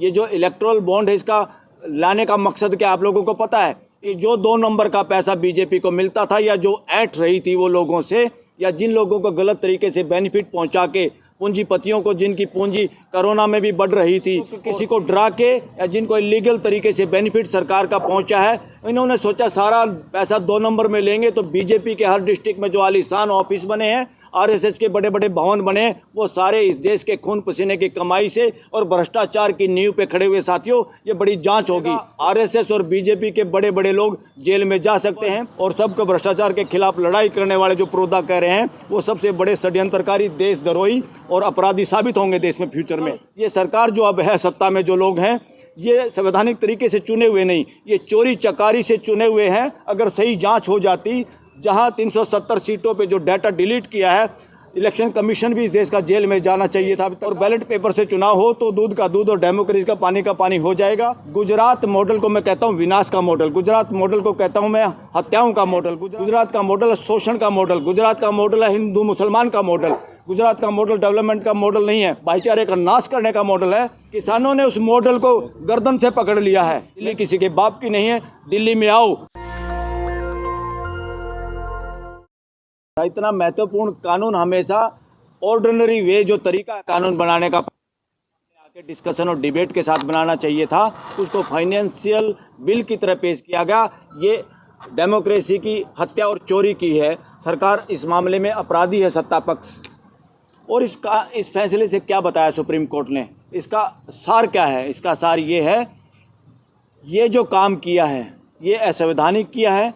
ये जो electoral bond है, इसका लाने का मकसद क्या आप लोगों को पता है? कि जो 2 नंबर का पैसा बीजेपी को मिलता था, या जो ऐंठ रही थी वो लोगों से, या जिन लोगों को गलत तरीके से बेनिफिट पहुंचा के, पूंजीपतियों को जिनकी पूंजी कोरोना में भी बढ़ रही थी, किसी को डरा के, या जिनको इलीगल तरीके से बेनिफिट सरकार का पहुंचा है, इन्होंने सोचा सारा पैसा 2 नंबर में लेंगे तो बीजेपी के हर डिस्ट्रिक्ट में जो आलीशान ऑफिस बने हैं, आरएसएस के बड़े बड़े भवन बने, वो सारे इस देश के खून पसीने की कमाई से और भ्रष्टाचार की नींव पे खड़े हुए। साथियों, ये बड़ी जांच होगी। आरएसएस और बीजेपी के बड़े बड़े लोग जेल में जा सकते हैं, और सबको भ्रष्टाचार के खिलाफ लड़ाई करने वाले जो प्रोदा कह रहे हैं, वो सबसे बड़े षड्यंत्रकारी, देशद्रोही और अपराधी साबित होंगे देश में फ्यूचर में। ये सरकार जो अब है सत्ता में, जो लोग हैं, ये संवैधानिक तरीके से चुने हुए नहीं, ये चोरी चकारी से चुने हुए हैं। अगर सही जांच हो जाती, जहां 370 सीटों पे जो डाटा डिलीट किया है, इलेक्शन कमीशन भी इस देश का जेल में जाना चाहिए था। और बैलेट पेपर से चुनाव हो तो दूध का दूध और डेमोक्रेसी का पानी हो जाएगा। गुजरात मॉडल को मैं कहता हूँ विनाश का मॉडल, गुजरात मॉडल को कहता हूँ मैं हत्याओं का मॉडल, गुजरात का मॉडल शोषण का मॉडल, गुजरात का मॉडल है हिंदू मुसलमान का मॉडल, गुजरात का मॉडल डेवलपमेंट का मॉडल नहीं है, भाईचारे का नाश करने का मॉडल है। किसानों ने उस मॉडल को गर्दन से पकड़ लिया है। दिल्ली किसी के बाप की नहीं है, दिल्ली में आओ। इतना महत्वपूर्ण कानून हमेशा ऑर्डिनरी वे, जो तरीका कानून बनाने का आके डिस्कशन और डिबेट के साथ बनाना चाहिए था, उसको फाइनेंशियल बिल की तरह पेश किया गया। ये डेमोक्रेसी की हत्या और चोरी की है। सरकार इस मामले में अपराधी है, सत्ता पक्ष। और इस फैसले से क्या बताया सुप्रीम कोर्ट ने? इसका सार क्या है? इसका सार ये है, ये जो काम किया है ये असंवैधानिक किया है।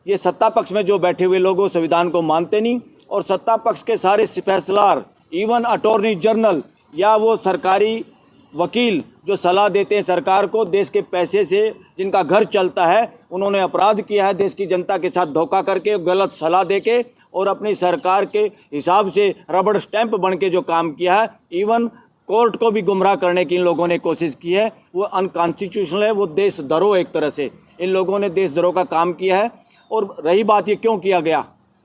ये सत्ता पक्ष में जो बैठे हुए लोग संविधान को मानते नहीं, और सत्ता पक्ष के सारे फैसलार, इवन अटॉर्नी जनरल या वो सरकारी वकील जो सलाह देते हैं सरकार को देश के पैसे से, जिनका घर चलता है, उन्होंने अपराध किया है देश की जनता के साथ धोखा करके, गलत सलाह देके, और अपनी सरकार के हिसाब से रबड़ स्टैंप बन के जो काम किया है। इवन कोर्ट को भी गुमराह करने की इन लोगों ने कोशिश की है। वो अनकॉन्स्टिट्यूशनल है, वो देशद्रोह एक तरह से इन लोगों ने देशद्रोह का काम किया है। और रही बात ये क्यों किया गया,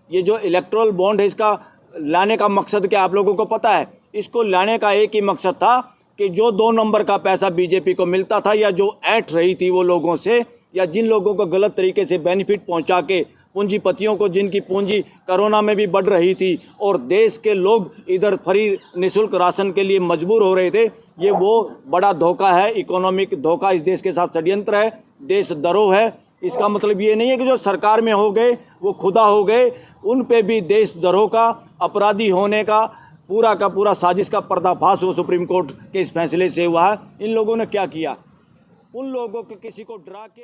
ये जो इलेक्टोरल बॉन्ड है, इसका लाने का मकसद क्या आप लोगों को पता है? इसको लाने का एक ही मकसद था कि जो 2 नंबर का पैसा बीजेपी को मिलता था, या जो ऐंठ रही थी वो लोगों से, या जिन लोगों को गलत तरीके से बेनिफिट पहुंचा के, पूंजीपतियों को जिनकी पूंजी कोरोना में भी बढ़ रही थी, और देश के लोग इधर फ्री निःशुल्क राशन के लिए मजबूर हो रहे थे, ये वो बड़ा धोखा है, इकोनॉमिक धोखा इस देश के साथ षड्यंत्र है, देशद्रोह है। इसका मतलब ये नहीं है कि जो सरकार में हो गए वो खुदा हो गए, उन पे भी देशद्रोह का, अपराधी होने का पूरा साजिश का पर्दाफाश वो सुप्रीम कोर्ट के इस फैसले से हुआ है। इन लोगों ने क्या किया? उन लोगों के किसी को डरा के